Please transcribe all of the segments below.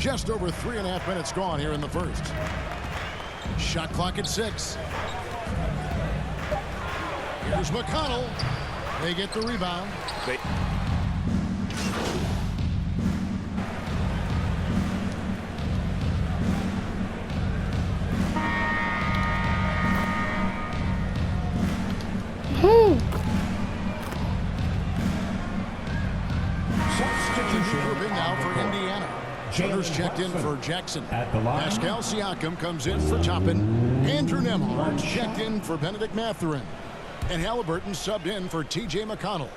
Just over 3.5 minutes gone here in the first. Shot clock at 6. Here's McConnell. They get the rebound. Substitution now for Indiana. Shutters checked in for Jackson. Pascal Siakam comes in for Toppin. Andrew Nembhard checked in for Benedict Mathurin. And Halliburton subbed in for T.J. McConnell.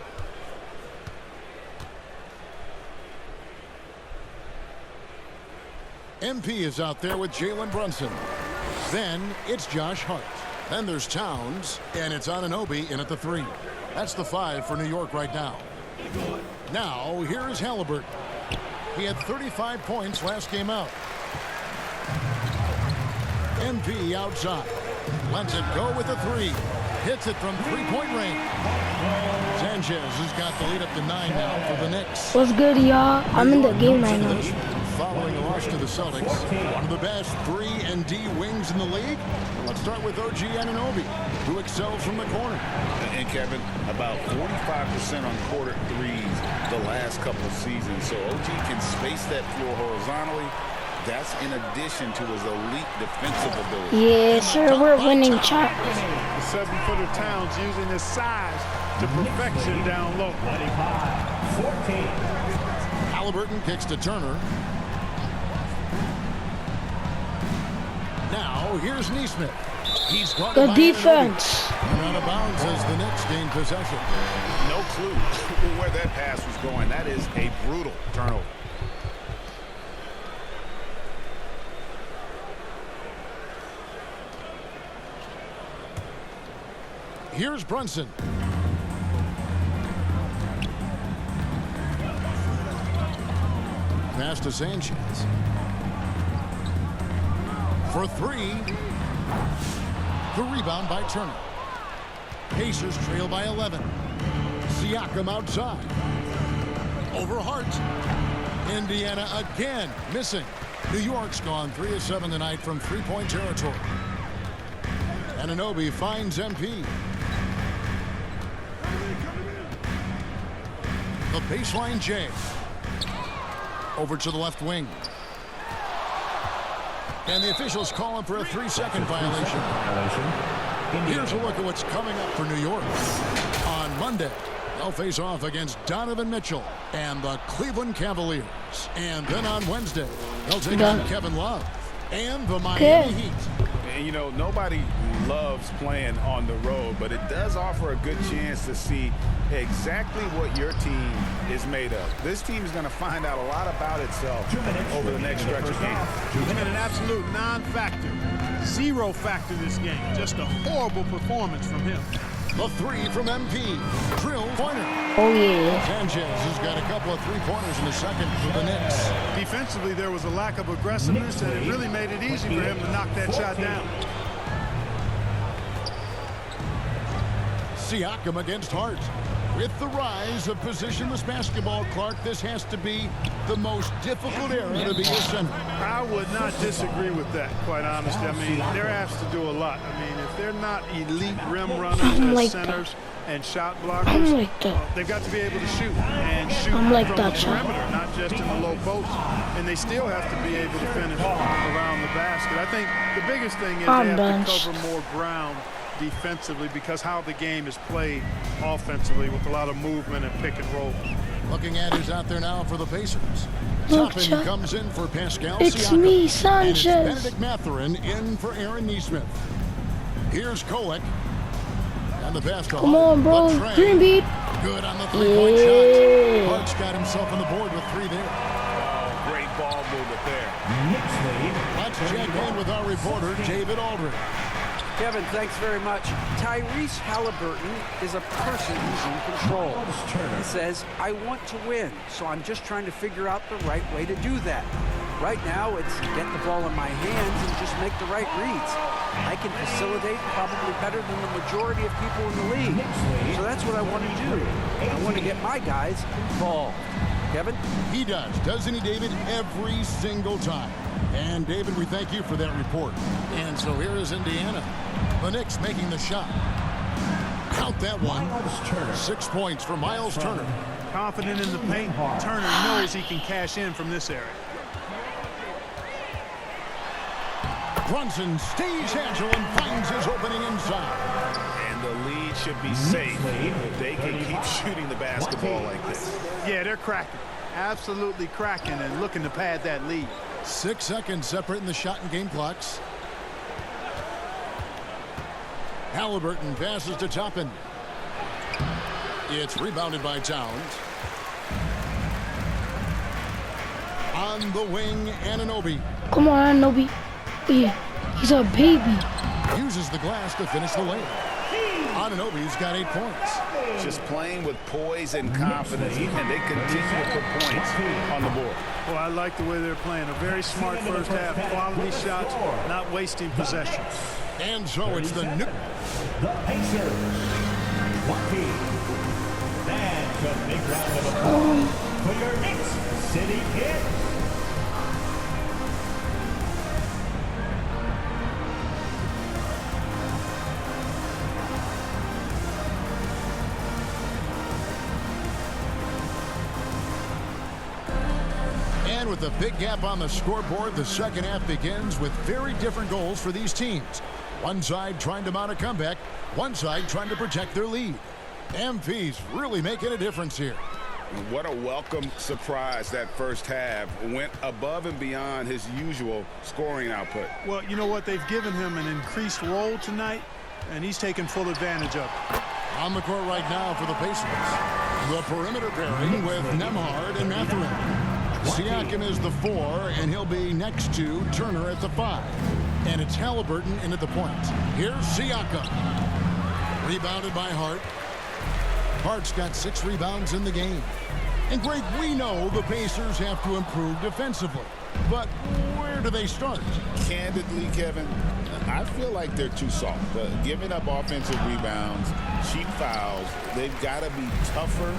MP is out there with Jalen Brunson. Then it's Josh Hart. Then there's Towns, and it's Anunoby in at the 3. That's the 5 for New York right now. Now, here's Halliburton. He had 35 points last game out. MP outside. Lets it go with a 3. Hits it from three-point range. Sanchez has got the lead up to 9 now for the Knicks. What's good, y'all? I'm in the game right now. Following a loss to the Celtics, one of the best 3-and-D wings in the league. Let's start with OG Anunoby, who excels from the corner. And Kevin, about 45% on quarter threes the last couple of seasons. So OG can space that floor horizontally. That's in addition to his elite defensive ability. Yeah, sure, we're winning chops. The 7-footer Towns using his size to perfection down low. 14. Halliburton kicks to Turner. Now, here's Nesmith. He's got Good defense. And out of bounds as the Knicks gain possession. No clue where that pass was going. That is a brutal turnover. Here's Brunson. Pass to Sanchez. For 3. The rebound by Turner. Pacers trail by 11. Siakam outside. Over Hart. Indiana again missing. New York's gone 3 of 7 tonight from three-point territory. Anunoby finds MP. The baseline J. Over to the left wing. And the officials calling for a 3-second violation. Here's a look at what's coming up for New York. On Monday, they'll face off against Donovan Mitchell and the Cleveland Cavaliers. And then on Wednesday, they'll take on Kevin Love and the Miami Heat. And, you know, nobody loves playing on the road, but it does offer a good chance to see exactly what your team is made of. This team is going to find out a lot about itself over the next stretch of games. It's been an absolute non-factor. 0 factor this game. Just a horrible performance from him. The 3 from MP. Drill pointer. Oh, yeah. Sanchez has got a couple of three-pointers in the second for the Knicks. Defensively, there was a lack of aggressiveness, and it really made it easy for him to knock that shot down. Siakam against Hart. With the rise of positionless basketball, Clark, this has to be the most difficult era to be a center. I would not disagree with that, quite honestly. I mean, they're asked to do a lot. I mean, if they're not elite rim runners as centers and shot blockers, they've got to be able to shoot and shoot from the perimeter, not just in the low post. And they still have to be able to finish around the basket. I think the biggest thing is they have to cover more ground defensively because how the game is played offensively with a lot of movement and pick and roll. Looking at who's out there now for the Pacers. Toppin comes in for Pascal Siakam. It's me, Sanchez. And it's Benedict Mathurin in for Aaron Nesmith. Here's Kolek. And the pass to Come on, bro. Green beat. Good on the three-point shot. Hart's got himself on the board with 3 there. Oh, great ball movement there. Let's check in with our reporter, David Aldridge. Kevin, thanks very much. Tyrese Halliburton is a person who's in control. He says, I want to win, so I'm just trying to figure out the right way to do that. Right now, it's get the ball in my hands and just make the right reads. I can facilitate probably better than the majority of people in the league. So that's what I want to do. I want to get my guys involved. Kevin? He does, doesn't he, David? Every single time. And, David, we thank you for that report. And so here is Indiana. The Knicks making the shot. Count that one. 6 points for Miles Turner. Confident in the paint. Turner knows he can cash in from this area. Brunson stays agile and finds his opening inside. And the lead should be safe if they can keep shooting the basketball like this. Yeah, they're cracking. Absolutely cracking and looking to pad that lead. 6 seconds separating the shot and game clocks. Halliburton passes to Toppin. It's rebounded by Towns. On the wing, Anunoby. Come on, Anunoby. Yeah, he's a baby. Uses the glass to finish the layup. Anunoby's got 8 points. Just playing with poise and confidence, and they continue to put points on the board. Well, I like the way they're playing. A very smart first half. Quality shots, not wasting possessions. And so it's the new... The Pacers. One team. And the big round of applause for your Knicks City Kid. And with a big gap on the scoreboard, the second half begins with very different goals for these teams. One side trying to mount a comeback, one side trying to protect their lead. MP's really making a difference here. What a welcome surprise that first half. Went above and beyond his usual scoring output. Well, you know what? They've given him an increased role tonight, and he's taken full advantage of it. On the court right now for the Pacers. The perimeter pairing with Nembhard and Mathurin. Siakam is the 4, and he'll be next to Turner at the 5. And it's Halliburton in at the point. Here's Siakam. Rebounded by Hart. Hart's got 6 rebounds in the game. And, Greg, we know the Pacers have to improve defensively. But where do they start? Candidly, Kevin, I feel like they're too soft. Giving up offensive rebounds, cheap fouls, they've got to be tougher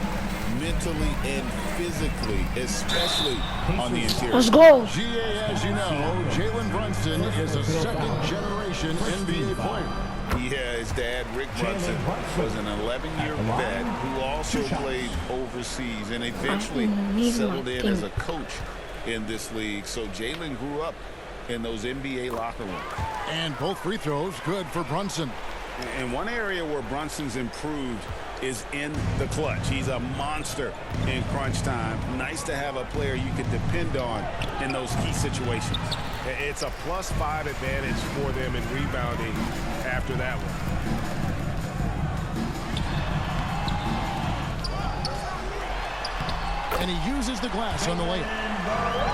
mentally and physically, especially on the interior. Let's go. GA, as you know, Jalen Brunson is a second-generation NBA player. Yeah, his dad, Rick Brunson, was an 11-year vet who also played overseas and eventually settled in as a coach in this league. So Jalen grew up in those NBA locker rooms. And both free throws good for Brunson. And one area where Brunson's improved is in the clutch. He's a monster in crunch time. Nice to have a player you can depend on in those key situations. It's a +5 advantage for them in rebounding after that one. And he uses the glass on the layup.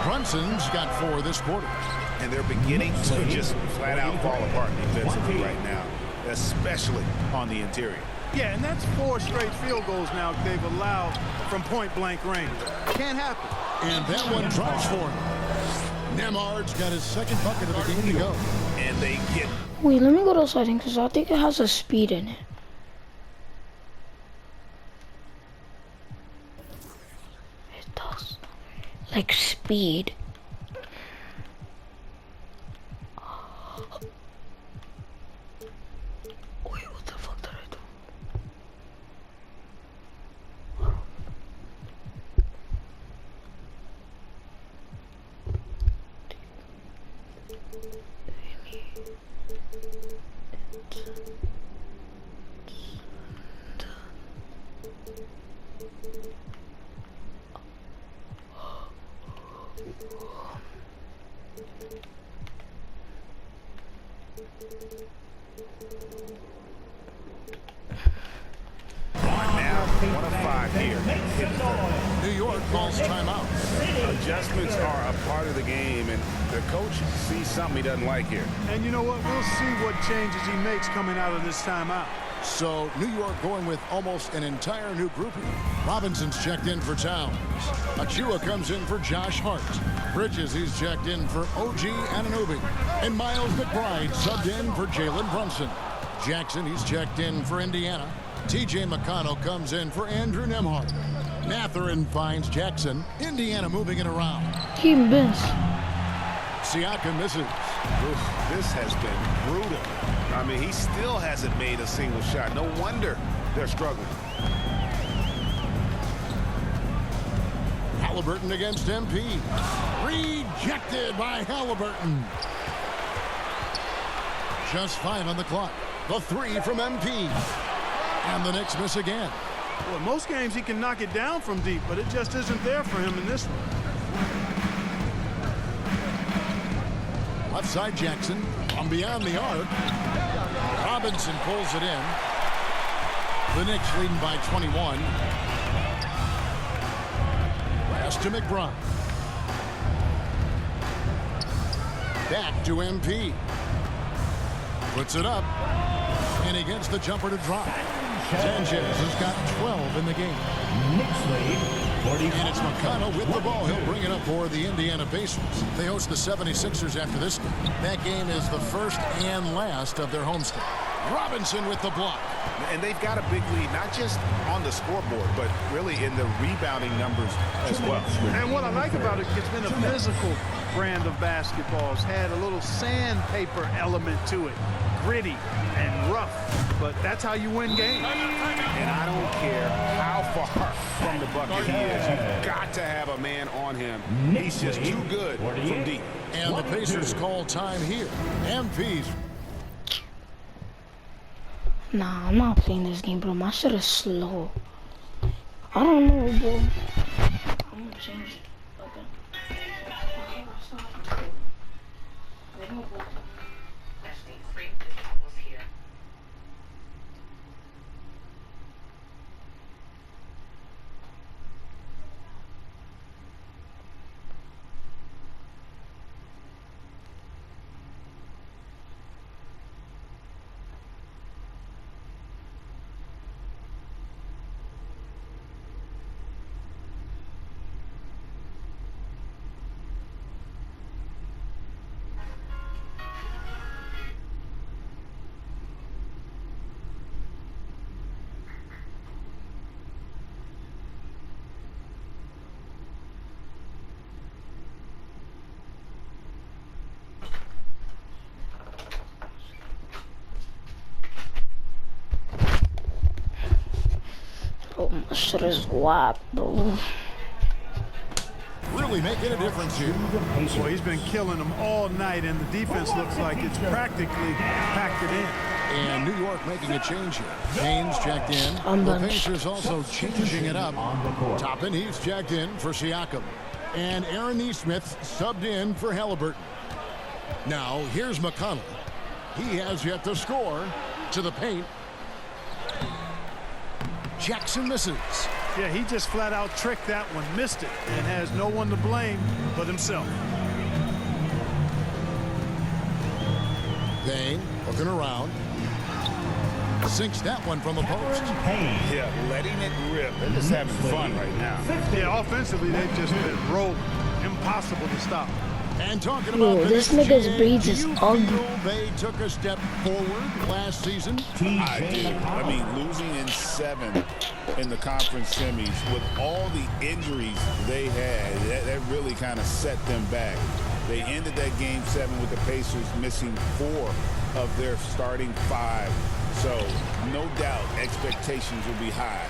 Brunson's got 4 this quarter. And they're beginning to just flat out fall apart defensively right now, especially on the interior. Yeah, and that's 4 straight field goals now they've allowed from point-blank range. Can't happen. And that one drops for him. Nembhard's got his second bucket of the game to go. And they get... Wait, let me go to settings because I think it has a speed in it. It does. Like speed. Wait, what the fuck did I do? Now, 1 of 5 here. New York calls timeout. Adjustments are a part of the game, and the coach sees something he doesn't like here. And you know what? We'll see what changes he makes coming out of this timeout. So New York going with almost an entire new grouping. Robinson's checked in for Towns. Achua comes in for Josh Hart. Bridges, he's checked in for OG Anunoby. And Miles McBride subbed in for Jalen Brunson. Jackson, he's checked in for Indiana. TJ McConnell comes in for Andrew Nembhard. Matherin finds Jackson. Indiana moving it around. He missed. Siakam misses. Oof, this has been brutal. I mean, he still hasn't made a single shot. No wonder they're struggling. Halliburton against MP. Rejected by Halliburton. Just 5 on the clock. The 3 from MP. And the Knicks miss again. Well, in most games he can knock it down from deep, but it just isn't there for him in this one. Left side Jackson from beyond the arc. Robinson pulls it in. The Knicks leading by 21. Pass to McBride. Back to MP. Puts it up. And he gets the jumper to drop. Sanchez has got 12 in the game. Knicks lead, 45. And it's McConnell with the ball. He'll bring it up for the Indiana Pacers. They host the 76ers after this game. That game is the first and last of their homestand. Robinson with the block. And they've got a big lead, not just on the scoreboard, but really in the rebounding numbers as well. And what I like about it, it's been a physical brand of basketball. It's had a little sandpaper element to it. Gritty and rough, but that's how you win games. And I don't care how far from the bucket he is. You've got to have a man on him. He's just too good from deep. And the Pacers call time here. MP's. Nah, I'm not playing this game, bro. My shit is slow. I don't know, bro. I'm gonna change it. Okay. Oh, my shit is wide, bro. Really making a difference here. Well, he's been killing them all night, and the defense looks like it's practically packed it in. And New York making a change here. Haynes checked in. The Pacers also changing it up. Toppin, he's checked in for Siakam. And Aaron Nesmith subbed in for Halliburton. Now, here's McConnell. He has yet to score. To the paint. Jackson misses. Yeah, he just flat out tricked that one, missed it, and has no one to blame but himself. Payne looking around. Sinks that one from the post. Yeah, letting it rip. They're just having fun right now. Yeah, offensively, they've just been rolling. Impossible to stop. And talking about this nigga's braids is ugly. They took a step forward last season. I did. I mean, losing in 7 in the conference semis with all the injuries they had, that really kind of set them back. They ended that game 7 with the Pacers missing 4 of their starting 5. So, no doubt, expectations will be high.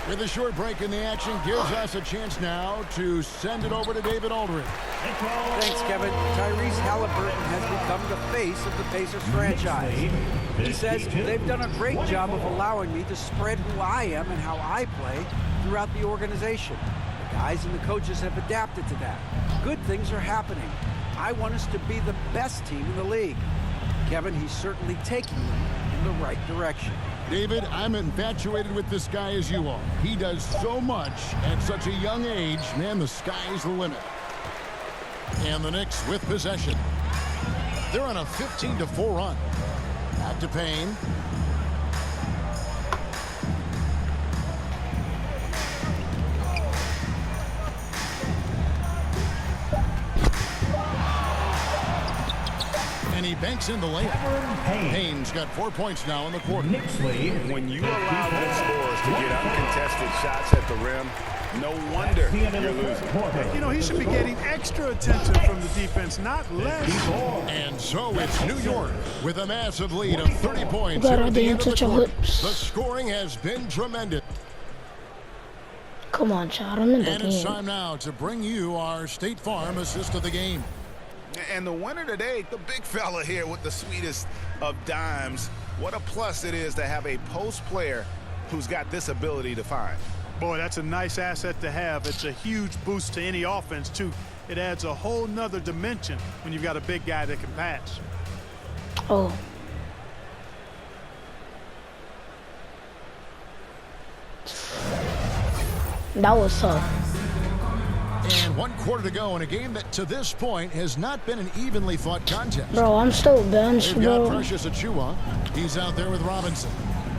With a short break in the action, gives us a chance now to send it over to David Aldridge. Thanks, Kevin. Tyrese Halliburton has become the face of the Pacers franchise. He says they've done a great job of allowing me to spread who I am and how I play throughout the organization. The guys and the coaches have adapted to that. Good things are happening. I want us to be the best team in the league. Kevin, he's certainly taking them in the right direction. David, I'm infatuated with this guy as you are. He does so much at such a young age. Man, the sky's the limit. And the Knicks with possession. They're on a 15-4 run. Back to Payne. And he banks in the layup. Haynes got 4 points now in the quarter. When you allow good scorers to get uncontested shots at the rim, No wonder you're losing. You know, he should be getting extra attention from the defense, not less. And so it's New York with a massive lead of 30 points. God, Here I at the didn't end of the touch your quarter. hips. The scoring has been tremendous. Come on, child. I'm in the And it's game. time now to bring you our State Farm assist of the game. And the winner today, the big fella here with the sweetest of dimes. What a plus it is to have a post player who's got this ability to find. Boy, that's a nice asset to have. It's a huge boost to any offense, too. It adds a whole nother dimension when you've got a big guy that can pass. Oh. That was tough. And 1 quarter to go in a game that to this point has not been an evenly fought contest. Bro, I'm still benched, They've got bro. Precious Achua. He's out there with Robinson.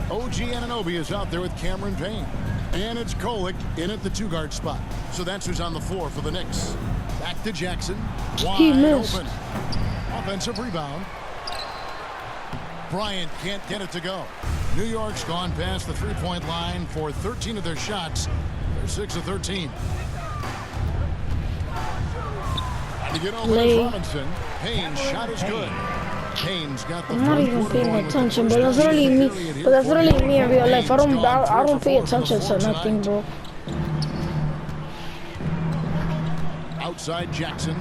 OG Anunoby is out there with Cameron Payne. And it's Kolek in at the 2-guard spot. So that's who's on the floor for the Knicks. Back to Jackson. He Wide missed. open. Offensive rebound. Bryant can't get it to go. New York's gone past the 3-point line for 13 of their shots. They're 6 of 13. To get over Lay. to Robinson. Payne's shot is good. Payne's got the I'm not fourth even quarter paying going with the attention, first but that's half really of the me. period here But that's for really New me in York. real life. I Payne's don't gone I 3 don't for pay 4 attention for to the nothing, tonight. bro. Outside Jackson.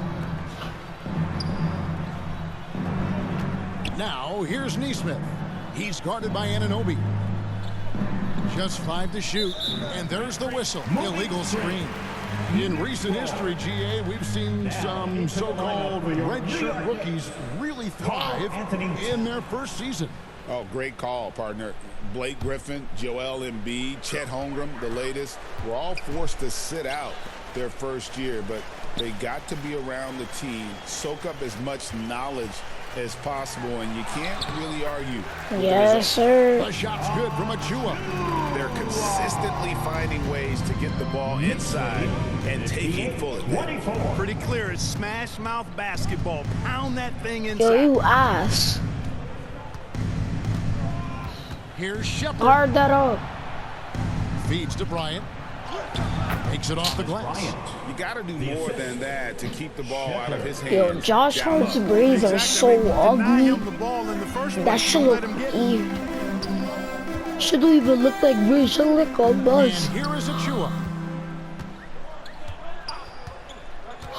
Now here's Neesmith. He's guarded by Anunoby. Just 5 to shoot, and there's the whistle. Illegal screen. In recent history, GA, we've seen some so-called redshirt rookies really thrive in their first season. Oh, great call, partner. Blake Griffin, Joel Embiid, Chet Holmgren, the latest, were all forced to sit out their first year, but they got to be around the team, soak up as much knowledge as possible, and you can't really argue. Yes, sir. The shot's good from Achua. They're consistently finding ways to get the ball inside and taking full advantage. Pretty clear. It's smash mouth basketball. Pound that thing inside. Yo, you ass. Here's Shepard. Guard that up. Feeds to Bryant. Takes it off the glass. You got to do more than that to keep the ball out of his hands. Yo, Josh Hart's braids are so Deny him ugly. the ball in the first That place. should Don't look let him get it. evil. Shouldn't even look like braids. Should look like a buzz. And here is Achua.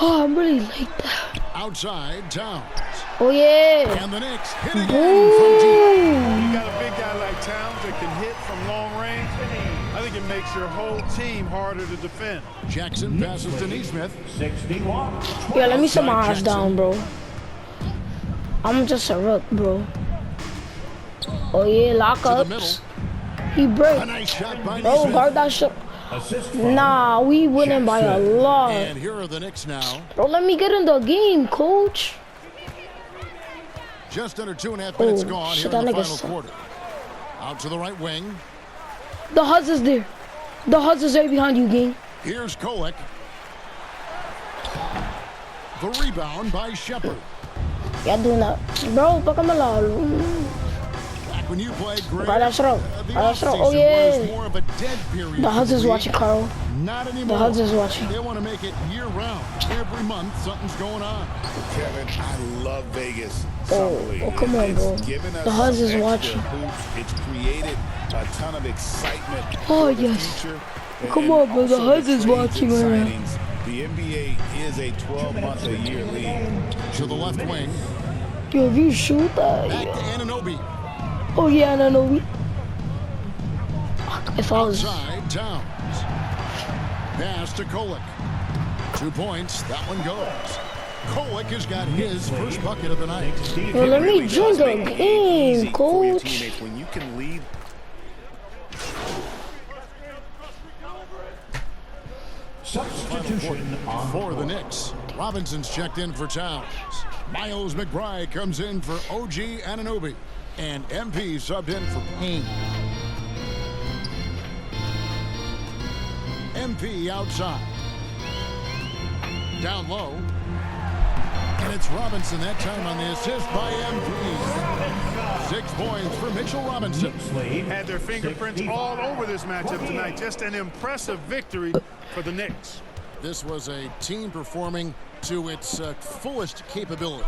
Oh, I'm really like that. Outside Towns. Oh, yeah. And the Knicks hit again from deep. Boom. You got a big guy like Towns that can hit from long range. I think it makes your whole team harder to defend. Jackson passes to Neesmith. 61. Yo, let me sit my ass down, bro. I'm just a rook, bro. Oh, yeah, To the middle. lockups. He break. A nice shot by Bro, Neesmith. guard that shit. Assist from Nah, we winning by a lot. And here are the Knicks now. Bro, let me get in the game, coach. Just under 2.5 minutes Oh, gone shit, here in the that nigga final suck. quarter. Out to the right wing. The Huz is there. The Huz is right behind you, gang. Here's Kolek. The rebound by Shepard. Y'all doing that. Bro, fuck him alive. Back when you played great. Right, that's right. The That's right. offseason Oh, yeah. was more of a dead period. The for Huz is league. watching, Carl. Not anymore. The Huz is watching. They want to make it year-round. Every month, something's going on. Kevin, I love Vegas. Oh, Summer League. oh, come on, It's bro. given us The Huz some is extra watching. hoops. It's created a ton of excitement Oh, for the yes. future. Come And on, bro. The also Huz the is trades watching and right now. signings. The NBA is a 12-month-a-year league. To the left wing. Yo, if you shoot that. Back to Yeah. Anunoby. Oh, yeah, no, no. If I was. Outside Towns. Pass to Kolek. 2 points. That one goes. Kolek has got his first bucket of the night. Yo, let me join the Make it easy game, for your coach. teammates when you can lead. Substitution on For the Knicks, Robinson's checked in for Towns. Miles McBride comes in for OG Anunoby. And MP subbed in for Payne. MP outside. Down low. And it's Robinson that time on the assist by MP. 6 points for Mitchell Robinson. Had their fingerprints all over this matchup tonight. Just an impressive victory for the Knicks. This was a team performing to its fullest capability.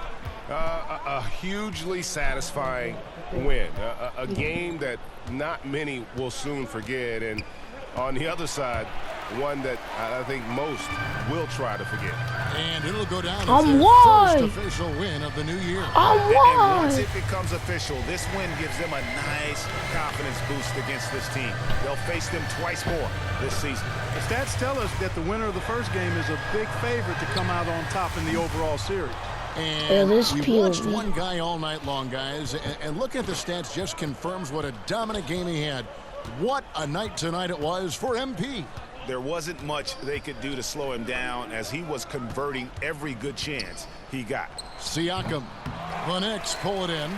A hugely satisfying win. A game that not many will soon forget. And on the other side, one that I think most will try to forget. And it'll go down as I'm their won. first official win of the new year. And once won. it becomes official, this win gives them a nice confidence boost against this team. They'll face them twice more this season. The stats tell us that the winner of the first game is a big favorite to come out on top in the overall series. And this we POV. watched one guy all night long, guys, and looking at the stats just confirms what a dominant game he had. What a night tonight it was for MP. There wasn't much they could do to slow him down as he was converting every good chance he got. Siakam. The Knicks pull it in.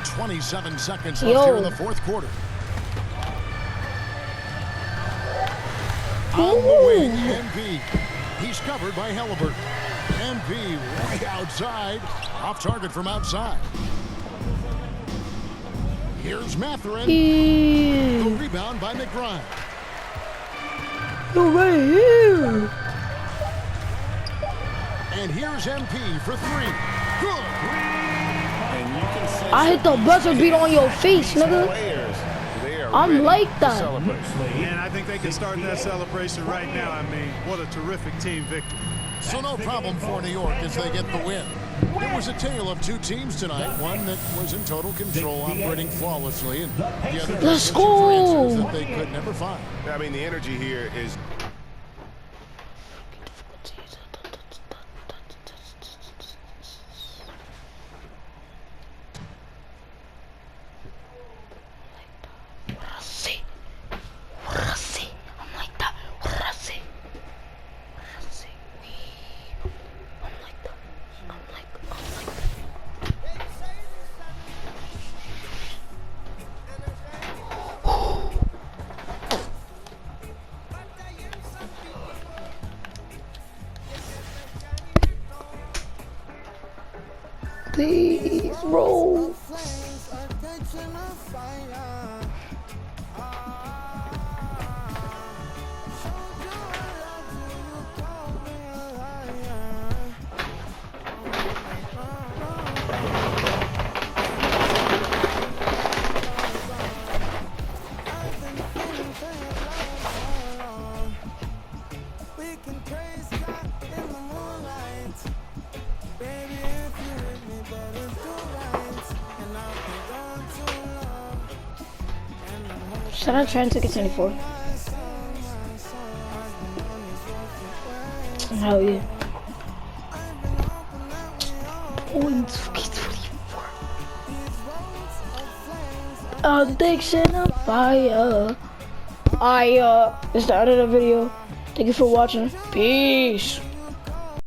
27 seconds left here in the fourth quarter. On the wing, MP. He's covered by Halliburton. MP way outside. Off target from outside. Here's Mathurin. The rebound by McBride. You're right here. And here's MP for 3. Good. And you can see I hit the buzzer beat on your face, nigga. players, they are I'm ready like to that. celebrate. And I think they can start that celebration right now. I mean, what a terrific team victory. So no problem for New York as they get the win. It was a tale of 2 teams tonight. One that was in total control, operating flawlessly, and the other Let's just go. answers that they could never find. I mean, the energy here is I'm like that. Please roll. Should I try and take a 24? Hell yeah. Points, 24. Addiction on fire. It's the end of the video. Thank you for watching. Peace.